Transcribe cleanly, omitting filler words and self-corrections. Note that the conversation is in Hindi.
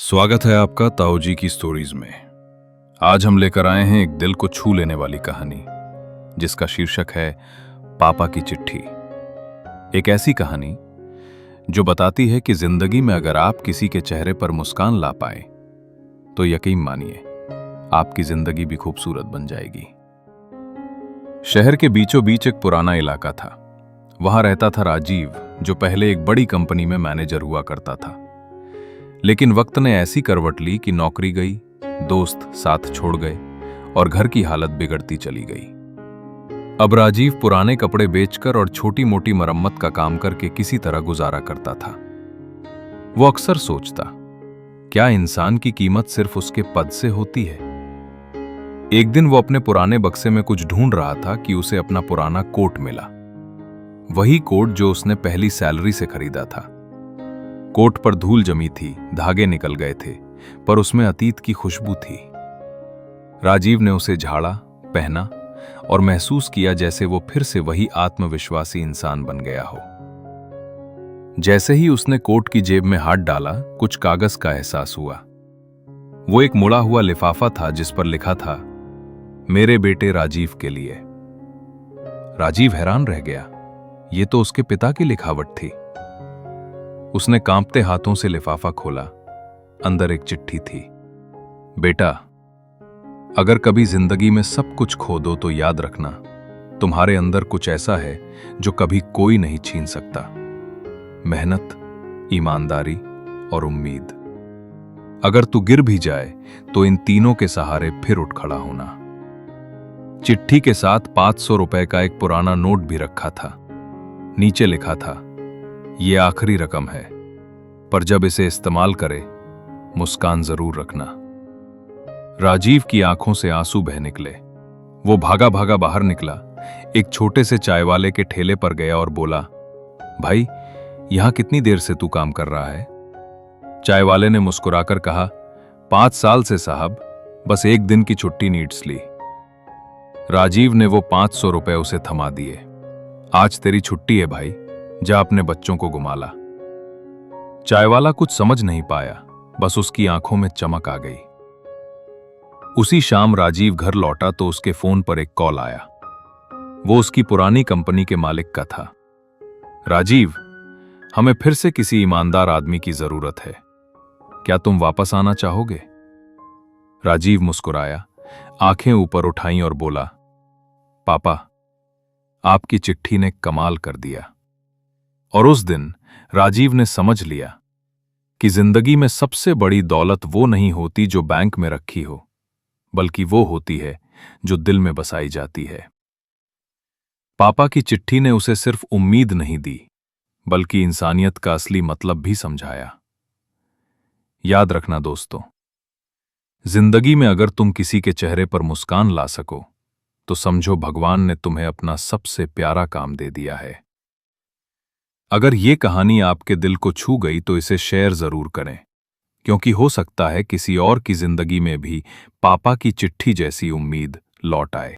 स्वागत है आपका ताऊ जी की स्टोरीज में। आज हम लेकर आए हैं एक दिल को छू लेने वाली कहानी जिसका शीर्षक है पापा की चिट्ठी। एक ऐसी कहानी जो बताती है कि जिंदगी में अगर आप किसी के चेहरे पर मुस्कान ला पाए तो यकीन मानिए आपकी जिंदगी भी खूबसूरत बन जाएगी। शहर के बीचों बीच एक पुराना इलाका था। वहां रहता था राजीव, जो पहले एक बड़ी कंपनी में मैनेजर हुआ करता था। लेकिन वक्त ने ऐसी करवट ली कि नौकरी गई, दोस्त साथ छोड़ गए और घर की हालत बिगड़ती चली गई। अब राजीव पुराने कपड़े बेचकर और छोटी मोटी मरम्मत का काम करके किसी तरह गुजारा करता था। वो अक्सर सोचता, क्या इंसान की कीमत सिर्फ उसके पद से होती है? एक दिन वो अपने पुराने बक्से में कुछ ढूंढ रहा था कि उसे अपना पुराना कोट मिला। वही कोट जो उसने पहली सैलरी से खरीदा था। कोट पर धूल जमी थी, धागे निकल गए थे, पर उसमें अतीत की खुशबू थी। राजीव ने उसे झाड़ा, पहना और महसूस किया जैसे वो फिर से वही आत्मविश्वासी इंसान बन गया हो। जैसे ही उसने कोट की जेब में हाथ डाला, कुछ कागज का एहसास हुआ। वो एक मुड़ा हुआ लिफाफा था जिस पर लिखा था, मेरे बेटे राजीव के लिए। राजीव हैरान रह गया, ये तो उसके पिता की लिखावट थी। उसने कांपते हाथों से लिफाफा खोला। अंदर एक चिट्ठी थी। बेटा, अगर कभी जिंदगी में सब कुछ खो दो तो याद रखना, तुम्हारे अंदर कुछ ऐसा है जो कभी कोई नहीं छीन सकता। मेहनत, ईमानदारी और उम्मीद। अगर तू गिर भी जाए तो इन तीनों के सहारे फिर उठ खड़ा होना। चिट्ठी के साथ 500 रुपए का एक पुराना नोट भी रखा था। नीचे लिखा था, ये आखिरी रकम है, पर जब इसे इस्तेमाल करे मुस्कान जरूर रखना। राजीव की आंखों से आंसू बह निकले। वो भागा भागा बाहर निकला, एक छोटे से चाय वाले के ठेले पर गया और बोला, भाई, यहां कितनी देर से तू काम कर रहा है? चाय वाले ने मुस्कुराकर कहा, 5 साल से साहब, बस एक दिन की छुट्टी नीड्स ली। राजीव ने वो 500 रुपए उसे थमा दिए। आज तेरी छुट्टी है भाई, जा अपने बच्चों को घुमा ला। चायवाला कुछ समझ नहीं पाया, बस उसकी आंखों में चमक आ गई। उसी शाम राजीव घर लौटा तो उसके फोन पर एक कॉल आया। वो उसकी पुरानी कंपनी के मालिक का था। राजीव, हमें फिर से किसी ईमानदार आदमी की जरूरत है, क्या तुम वापस आना चाहोगे? राजीव मुस्कुराया, आंखें ऊपर उठाईं और बोला, पापा, आपकी चिट्ठी ने कमाल कर दिया। और उस दिन राजीव ने समझ लिया कि जिंदगी में सबसे बड़ी दौलत वो नहीं होती जो बैंक में रखी हो, बल्कि वो होती है जो दिल में बसाई जाती है। पापा की चिट्ठी ने उसे सिर्फ उम्मीद नहीं दी, बल्कि इंसानियत का असली मतलब भी समझाया। याद रखना दोस्तों, जिंदगी में अगर तुम किसी के चेहरे पर मुस्कान ला सको तो समझो भगवान ने तुम्हें अपना सबसे प्यारा काम दे दिया है। अगर ये कहानी आपके दिल को छू गई तो इसे शेयर जरूर करें, क्योंकि हो सकता है किसी और की जिंदगी में भी पापा की चिट्ठी जैसी उम्मीद लौट आए।